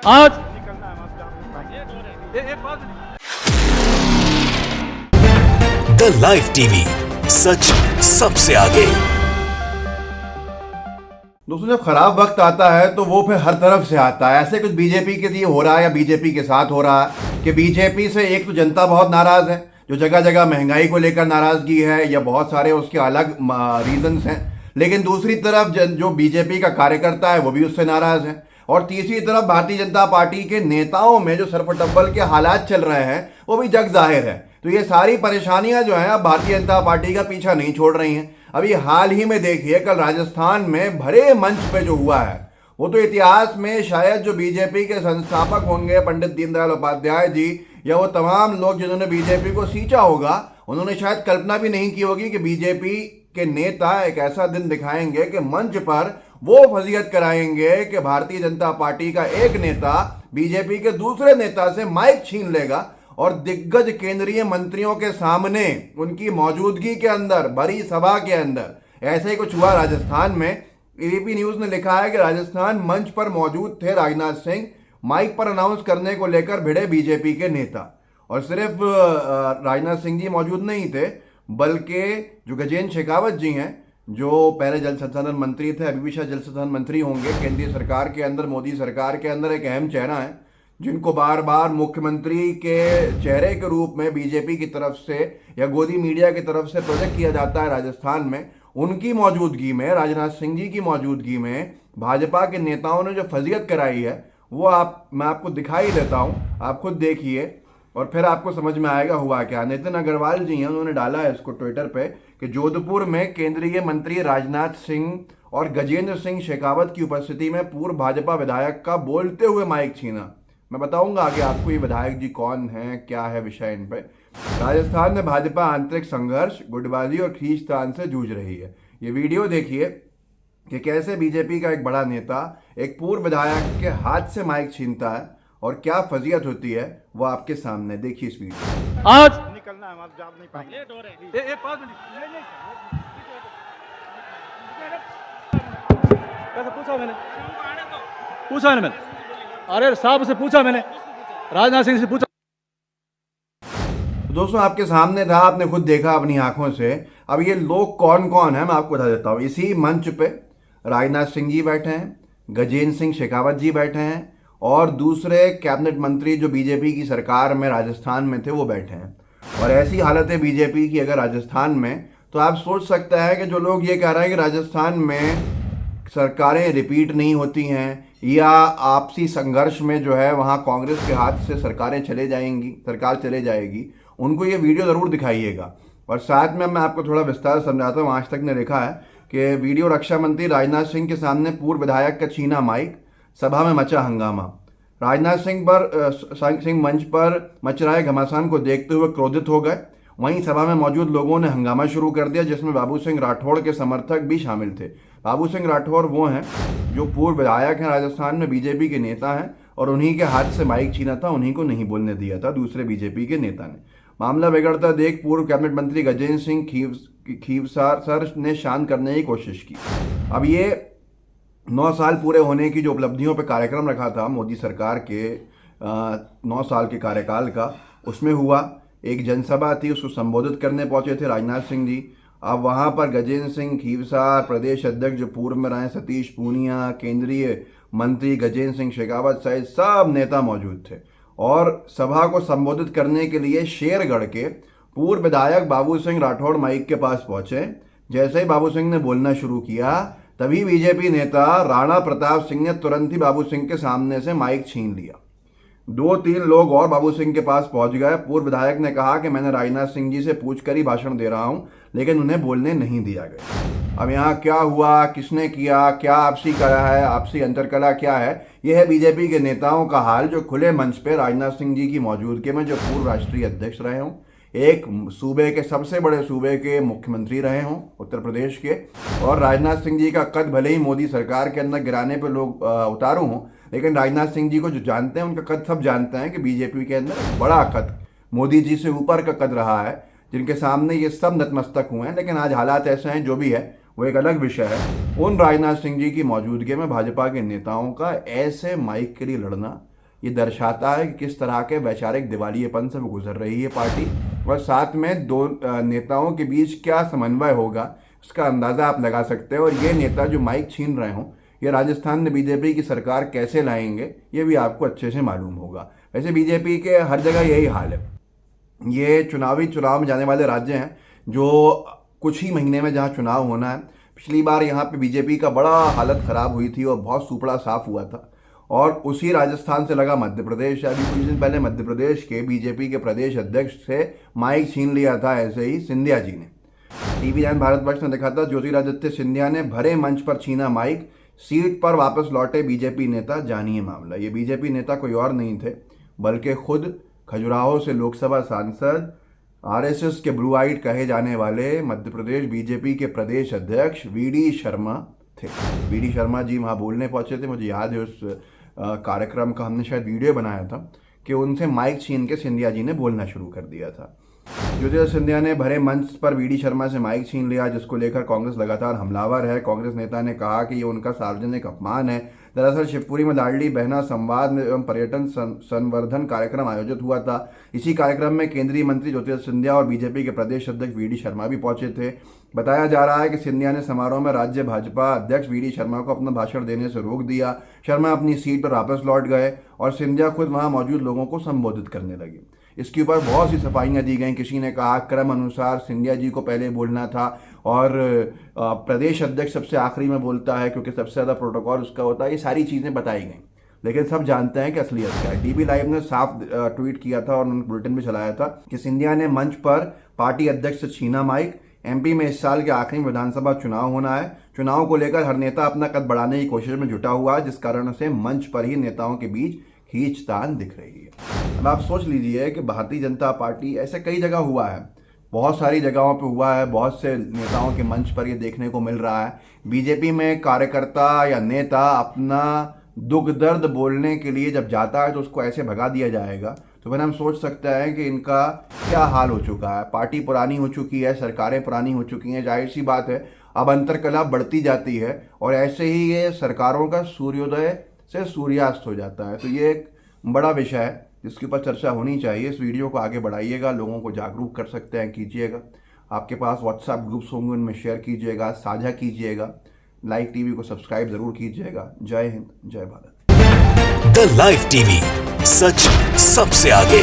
आज the live TV, सच सबसे आगे। दोस्तों, जब खराब वक्त आता है तो वो फिर हर तरफ से आता है। ऐसे कुछ बीजेपी के लिए हो रहा है या बीजेपी के साथ हो रहा है कि बीजेपी से एक तो जनता बहुत नाराज है, जो जगह जगह महंगाई को लेकर नाराजगी है या बहुत सारे उसके अलग रीजंस हैं, लेकिन दूसरी तरफ जो बीजेपी का कार्यकर्ता है वो भी उससे नाराज है, और तीसरी तरफ भारतीय जनता पार्टी के नेताओं में जो सरफटब्बल के हालात चल रहे हैं वो भी जग जाहिर है। तो ये सारी परेशानियां जो हैं अब भारतीय जनता पार्टी का पीछा नहीं छोड़ रही हैं। अभी हाल ही में देखिए, कल राजस्थान में भरे मंच पे जो हुआ है वो तो इतिहास में शायद जो बीजेपी के संस्थापक होंगे पंडित दीनदयाल उपाध्याय जी या वो तमाम लोग जिन्होंने बीजेपी को सींचा होगा, उन्होंने शायद कल्पना भी नहीं की होगी कि बीजेपी के नेता एक ऐसा दिन दिखाएंगे कि मंच पर वो फजीहत कराएंगे कि भारतीय जनता पार्टी का एक नेता बीजेपी के दूसरे नेता से माइक छीन लेगा और दिग्गज केंद्रीय मंत्रियों के सामने उनकी मौजूदगी के अंदर भरी सभा के अंदर ऐसे ही कुछ हुआ राजस्थान में। एबीपी न्यूज ने लिखा है कि राजस्थान मंच पर मौजूद थे राजनाथ सिंह, माइक पर अनाउंस करने को लेकर भिड़े बीजेपी के नेता। और सिर्फ राजनाथ सिंह जी मौजूद नहीं थे, बल्कि जो गजेंद्र शेखावत जी हैं, जो पहले जल संसाधन मंत्री थे, अभी भी शायद जल संसाधन मंत्री होंगे केंद्रीय सरकार के अंदर, मोदी सरकार के अंदर एक अहम चेहरा है, जिनको बार बार मुख्यमंत्री के चेहरे के रूप में बीजेपी की तरफ से या गोदी मीडिया की तरफ से प्रोजेक्ट किया जाता है राजस्थान में। उनकी मौजूदगी में, राजनाथ सिंह जी की मौजूदगी में भाजपा के नेताओं ने जो फजीहत कराई है वो मैं आपको दिखाई देता हूँ, आप खुद देखिए और फिर आपको समझ में आएगा हुआ क्या। नितिन अग्रवाल जी हैं, उन्होंने डाला है इसको ट्विटर पे कि जोधपुर में केंद्रीय मंत्री राजनाथ सिंह और गजेंद्र सिंह शेखावत की उपस्थिति में पूर्व भाजपा विधायक का बोलते हुए माइक छीना। मैं बताऊंगा आगे आपको ये विधायक जी कौन हैं, क्या है विषय इन पे। राजस्थान में भाजपा आंतरिक संघर्ष, गुटबाजी और खींचतान से जूझ रही है। ये वीडियो देखिए कि कैसे बीजेपी का एक बड़ा नेता एक पूर्व विधायक के हाथ से माइक छीनता है और क्या फजीहत होती है वो आपके सामने देखिए इस वीडियो। आज निकलना है, हम जा नहीं पाएंगे। पूछा मैंने, अरे साहब से पूछा मैंने, राजनाथ सिंह से पूछा। दोस्तों, आपके सामने था, आपने खुद देखा अपनी आंखों से। अब ये लोग कौन कौन है मैं आपको बता देता हूँ। इसी मंच पे राजनाथ सिंह जी बैठे हैं, गजेंद्र सिंह शेखावत जी बैठे हैं और दूसरे कैबिनेट मंत्री जो बीजेपी की सरकार में राजस्थान में थे वो बैठे हैं। और ऐसी हालत है बीजेपी की अगर राजस्थान में, तो आप सोच सकते हैं कि जो लोग ये कह रहे हैं कि राजस्थान में सरकारें रिपीट नहीं होती हैं या आपसी संघर्ष में जो है वहाँ कांग्रेस के हाथ से सरकार चले जाएगी, उनको ये वीडियो ज़रूर दिखाइएगा। और साथ में मैं आपको थोड़ा विस्तार समझाता हूँ। आज तक ने लिखा है कि वीडियो रक्षा मंत्री राजनाथ सिंह के सामने पूर्व विधायक का छीना माइक, सभा में मचा हंगामा। राजनाथ सिंह मंच पर मच रहे घमासान को देखते हुए क्रोधित हो गए। वहीं सभा में मौजूद लोगों ने हंगामा शुरू कर दिया, जिसमें बाबू सिंह राठौड़ के समर्थक भी शामिल थे। बाबू सिंह राठौड़ वो हैं जो पूर्व विधायक हैं, राजस्थान में बीजेपी के नेता हैं, और उन्हीं के हाथ से माइक छीना था, उन्हीं को नहीं बोलने दिया था दूसरे बीजेपी के नेता ने। मामला बिगड़ता देख पूर्व कैबिनेट मंत्री गजेंद्र सिंह खीवसार ने शांत करने की कोशिश की। अब ये 9 साल पूरे होने की जो उपलब्धियों पर कार्यक्रम रखा था मोदी सरकार के 9 साल के कार्यकाल का, उसमें हुआ एक जनसभा थी, उसको संबोधित करने पहुंचे थे राजनाथ सिंह जी। अब वहां पर गजेंद्र सिंह खीवसार, प्रदेश अध्यक्ष जो पूर्व में रहे सतीश पूनिया, केंद्रीय मंत्री गजेंद्र सिंह शेखावत सहित सब नेता मौजूद थे। और सभा को संबोधित करने के लिए शेरगढ़ के पूर्व विधायक बाबू सिंह राठौड़ माइक के पास पहुंचे। जैसे ही बाबू सिंह ने बोलना शुरू किया, तभी बीजेपी नेता राणा प्रताप सिंह ने तुरंत ही बाबू सिंह के सामने से माइक छीन लिया। 2-3 लोग और बाबू सिंह के पास पहुंच गए। पूर्व विधायक ने कहा कि मैंने राजनाथ सिंह जी से पूछकर ही भाषण दे रहा हूं, लेकिन उन्हें बोलने नहीं दिया गया। अब यहाँ क्या हुआ, किसने किया, क्या आपसी कला है, आपसी अंतरकला क्या है, यह है बीजेपी के नेताओं का हाल, जो खुले मंच पे राजनाथ सिंह जी की मौजूदगी में, जो पूर्व राष्ट्रीय अध्यक्ष रहे हों, एक सूबे के सबसे बड़े सूबे के मुख्यमंत्री रहे हों उत्तर प्रदेश के, और राजनाथ सिंह जी का कद भले ही मोदी सरकार के अंदर गिराने पे लोग उतारू हों, लेकिन राजनाथ सिंह जी को जो जानते हैं उनका कद सब जानते हैं कि बीजेपी के अंदर बड़ा कद, मोदी जी से ऊपर का कद रहा है, जिनके सामने ये सब नतमस्तक हुए हैं। लेकिन आज हालात ऐसे हैं, जो भी है वो एक अलग विषय है। उन राजनाथ सिंह जी की मौजूदगी में भाजपा के नेताओं का ऐसे माइक के लिए लड़ना ये दर्शाता है कि किस तरह के वैचारिक दिवालियेपन से वो गुजर रही है पार्टी, और साथ में दो नेताओं के बीच क्या समन्वय होगा उसका अंदाज़ा आप लगा सकते हैं। और ये नेता जो माइक छीन रहे हों, ये राजस्थान में बीजेपी की सरकार कैसे लाएंगे ये भी आपको अच्छे से मालूम होगा। वैसे बीजेपी के हर जगह यही हाल है। ये चुनाव में जाने वाले राज्य हैं जो कुछ ही महीने में जहाँ चुनाव होना है। पिछली बार यहाँ पे बीजेपी का बड़ा हालत ख़राब हुई थी और बहुत सुपड़ा साफ हुआ था, और उसी राजस्थान से लगा मध्य प्रदेश। अभी कुछ दिन पहले मध्य प्रदेश के बीजेपी के प्रदेश अध्यक्ष से माइक छीन लिया था ऐसे ही सिंधिया जी ने। TV9 भारतवर्ष ने देखा था, ज्योतिरादित्य सिंधिया ने भरे मंच पर छीना माइक, सीट पर वापस लौटे बीजेपी नेता, जानिए मामला। ये बीजेपी नेता कोई और नहीं थे बल्कि खुद खजुराहो से लोकसभा सांसद, RSS के ब्लू आइट कहे जाने वाले मध्य प्रदेश बीजेपी के प्रदेश अध्यक्ष VD शर्मा थे। VD शर्मा जी वहाँ बोलने पहुँचे थे। मुझे याद है उस कार्यक्रम का हमने शायद वीडियो बनाया था कि उनसे माइक छीन के सिंधिया जी ने बोलना शुरू कर दिया था। ज्योतिरादित्य सिंधिया ने भरे मंच पर VD शर्मा से माइक छीन लिया, जिसको लेकर कांग्रेस लगातार हमलावर है। कांग्रेस नेता ने कहा कि ये उनका सार्वजनिक अपमान है। दरअसल शिवपुरी में लाडली बहना संवाद एवं पर्यटन संवर्धन कार्यक्रम आयोजित हुआ था। इसी कार्यक्रम में केंद्रीय मंत्री ज्योतिरादित्य सिंधिया और बीजेपी के प्रदेश अध्यक्ष VD शर्मा भी पहुंचे थे। बताया जा रहा है कि सिंधिया ने समारोह में राज्य भाजपा अध्यक्ष VD शर्मा को अपना भाषण देने से रोक दिया। शर्मा अपनी सीट पर वापस लौट गए और सिंधिया खुद वहां मौजूद लोगों को संबोधित करने लगे। इसके ऊपर बहुत सी सफाइयाँ दी गई। किसी ने कहा क्रम अनुसार सिंधिया जी को पहले बोलना था और प्रदेश अध्यक्ष सबसे आखिरी में बोलता है क्योंकि सबसे ज़्यादा प्रोटोकॉल उसका होता है। ये सारी चीज़ें बताई गई, लेकिन सब जानते हैं कि असलियत क्या है। DB लाइव ने साफ ट्वीट किया था और उन्होंने बुलेटिन भी चलाया था कि सिंधिया ने मंच पर पार्टी अध्यक्ष से छीना माइक। MP में इस साल के आखिरी में विधानसभा चुनाव होना है। चुनाव को लेकर हर नेता अपना कद बढ़ाने की कोशिश में जुटा हुआ है, जिस कारण से मंच पर ही नेताओं के बीच खींचतान दिख रही है। अब आप सोच लीजिए कि भारतीय जनता पार्टी ऐसे कई जगह हुआ है, बहुत सारी जगहों पे हुआ है, बहुत से नेताओं के मंच पर ये देखने को मिल रहा है। बीजेपी में कार्यकर्ता या नेता अपना दुख दर्द बोलने के लिए जब जाता है तो उसको ऐसे भगा दिया जाएगा, तो फिर हम सोच सकते हैं कि इनका क्या हाल हो चुका है। पार्टी पुरानी हो चुकी है, सरकारें पुरानी हो चुकी हैं, जाहिर सी बात है अब अंतरकलह बढ़ती जाती है और ऐसे ही ये सरकारों का सूर्योदय से सूर्यास्त हो जाता है। तो ये एक बड़ा विषय है जिसके ऊपर चर्चा होनी चाहिए। इस वीडियो को आगे बढ़ाइएगा, लोगों को जागरूक कर सकते हैं, कीजिएगा। आपके पास WhatsApp ग्रुप्स होंगे, उनमें शेयर कीजिएगा, साझा कीजिएगा। लाइव टीवी को सब्सक्राइब जरूर कीजिएगा। जय हिंद, जय भारत। द लाइव टीवी, सच सबसे आगे।